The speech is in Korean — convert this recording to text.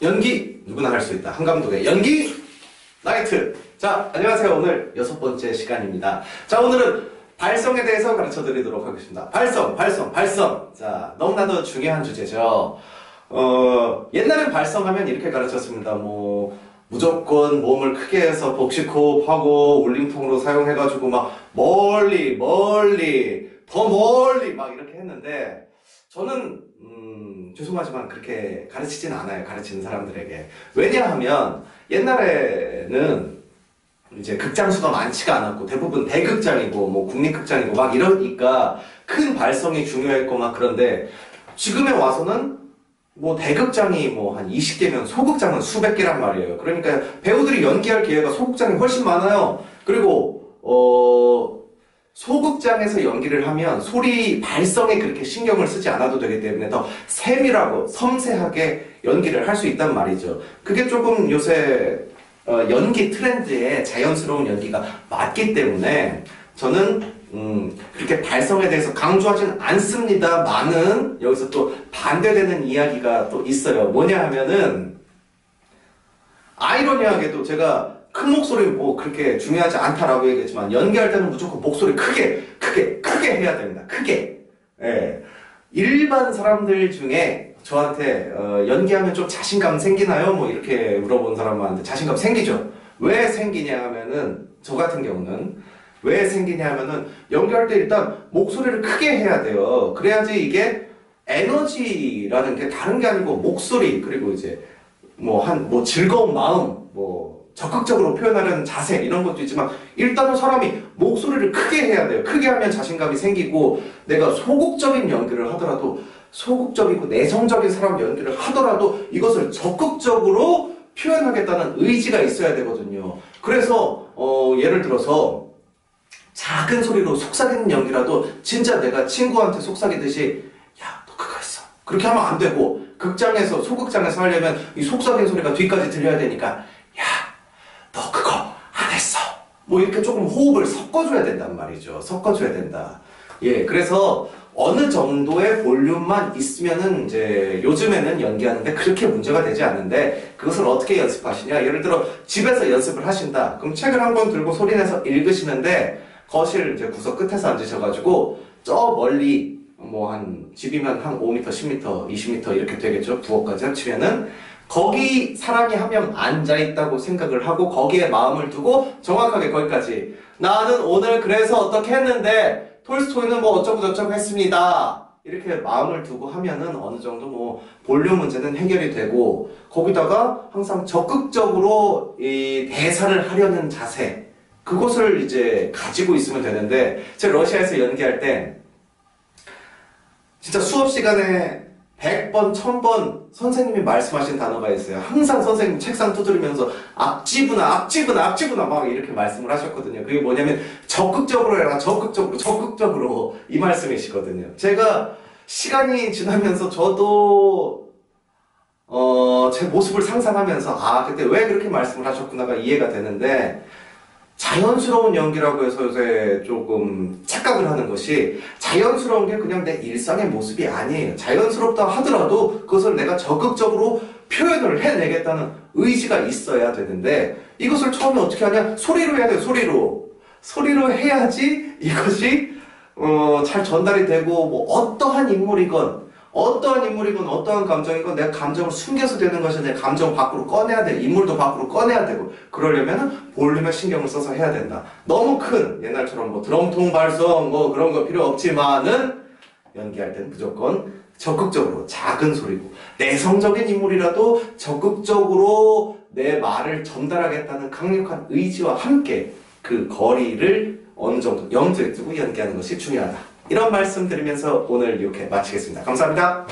연기 누구나 할 수 있다. 한감독의 연기 나이트. 자, 안녕하세요. 오늘 6번째 시간입니다. 자, 오늘은 발성에 대해서 가르쳐 드리도록 하겠습니다. 발성. 자, 너무나도 중요한 주제죠. 옛날엔 발성하면 이렇게 가르쳤습니다. 무조건 몸을 크게 해서 복식호흡하고 울림통으로 사용해가지고 막 멀리 더 멀리 막 이렇게 했는데, 저는 죄송하지만 그렇게 가르치진 않아요. 가르치는 사람들에게. 왜냐하면 옛날에는 이제 극장 수가 많지가 않았고 대부분 대극장이고 뭐 국립극장이고 막 이러니까 큰 발성이 중요했고 막 그런데, 지금에 와서는 뭐 대극장이 뭐 한 20개면 소극장은 수백 개란 말이에요. 그러니까 배우들이 연기할 기회가 소극장이 훨씬 많아요. 그리고 소극장에서 연기를 하면 소리 발성에 그렇게 신경을 쓰지 않아도 되기 때문에 더 세밀하고 섬세하게 연기를 할 수 있단 말이죠. 그게 조금 요새 연기 트렌드에 자연스러운 연기가 맞기 때문에 저는 그렇게 발성에 대해서 강조하진 않습니다만은, 여기서 또 반대되는 이야기가 또 있어요. 뭐냐 하면은, 아이러니하게도 제가 큰 목소리 뭐 그렇게 중요하지 않다라고 얘기했지만, 연기할 때는 무조건 목소리 크게 해야 됩니다. 크게. 예. 일반 사람들 중에 저한테 연기하면 좀 자신감 생기나요? 뭐 이렇게 물어본 사람한테 자신감 생기죠. 왜 생기냐 하면은, 저 같은 경우는 왜 생기냐 하면은, 연기할 때 일단 목소리를 크게 해야 돼요. 그래야지 이게 에너지라는 게 다른 게 아니고 목소리, 그리고 이제 즐거운 마음, 적극적으로 표현하려는 자세, 이런 것도 있지만, 일단은 사람이 목소리를 크게 해야 돼요. 크게 하면 자신감이 생기고, 내가 소극적인 연기를 하더라도, 소극적이고 내성적인 사람 연기를 하더라도 이것을 적극적으로 표현하겠다는 의지가 있어야 되거든요. 그래서 예를 들어서 작은 소리로 속삭이는 연기라도 진짜 내가 친구한테 속삭이듯이, 야, 너 그거 했어, 그렇게 하면 안 되고, 극장에서, 소극장에서 하려면 이 속삭이는 소리가 뒤까지 들려야 되니까, 야, 너 그거 안 했어, 뭐 이렇게 조금 호흡을 섞어줘야 된단 말이죠. 섞어줘야 된다. 예, 그래서 어느 정도의 볼륨만 있으면은 이제 요즘에는 연기하는데 그렇게 문제가 되지 않는데, 그것을 어떻게 연습하시냐? 예를 들어 집에서 연습을 하신다. 그럼 책을 한 권 들고 소리내서 읽으시는데, 거실 이제 구석 끝에서 앉으셔가지고 저 멀리 집이면 한 5m, 10m, 20m 이렇게 되겠죠. 부엌까지 합치면은 거기 사람이 한 명 앉아있다고 생각을 하고 거기에 마음을 두고 정확하게 거기까지, 나는 오늘 그래서 어떻게 했는데 톨스토이는 뭐 어쩌고 저쩌고 했습니다, 이렇게 마음을 두고 하면은 어느 정도 볼륨 문제는 해결이 되고, 거기다가 항상 적극적으로 이 대사를 하려는 자세, 그것을 이제 가지고 있으면 되는데, 제가 러시아에서 연기할 때 진짜 수업 시간에 100번, 1000번 선생님이 말씀하신 단어가 있어요. 항상 선생님 책상 두드리면서 앞지부나 막 이렇게 말씀을 하셨거든요. 그게 뭐냐면 적극적으로 해라, 적극적으로 이 말씀이시거든요. 제가 시간이 지나면서 저도 제 모습을 상상하면서 그때 왜 그렇게 말씀을 하셨구나가 이해가 되는데, 자연스러운 연기라고 해서 요새 조금 착각을 하는 것이, 자연스러운 게 그냥 내 일상의 모습이 아니에요. 자연스럽다 하더라도 그것을 내가 적극적으로 표현을 해내겠다는 의지가 있어야 되는데, 이것을 처음에 어떻게 하냐? 소리로 해야 돼요. 소리로 해야지 이것이 잘 전달이 되고, 어떠한 인물이건 어떠한 감정이건 내가 감정을 숨겨서 되는 것이, 내 감정 밖으로 꺼내야 돼. 인물도 밖으로 꺼내야 되고, 그러려면 볼륨에 신경을 써서 해야 된다. 너무 큰 옛날처럼 드럼통 발성 그런 거 필요 없지만은, 연기할 때는 무조건 적극적으로 작은 소리고, 내성적인 인물이라도 적극적으로 내 말을 전달하겠다는 강력한 의지와 함께 그 거리를 어느 정도 염두에 두고 연기하는 것이 중요하다. 이런 말씀 드리면서 오늘 이렇게 마치겠습니다. 감사합니다.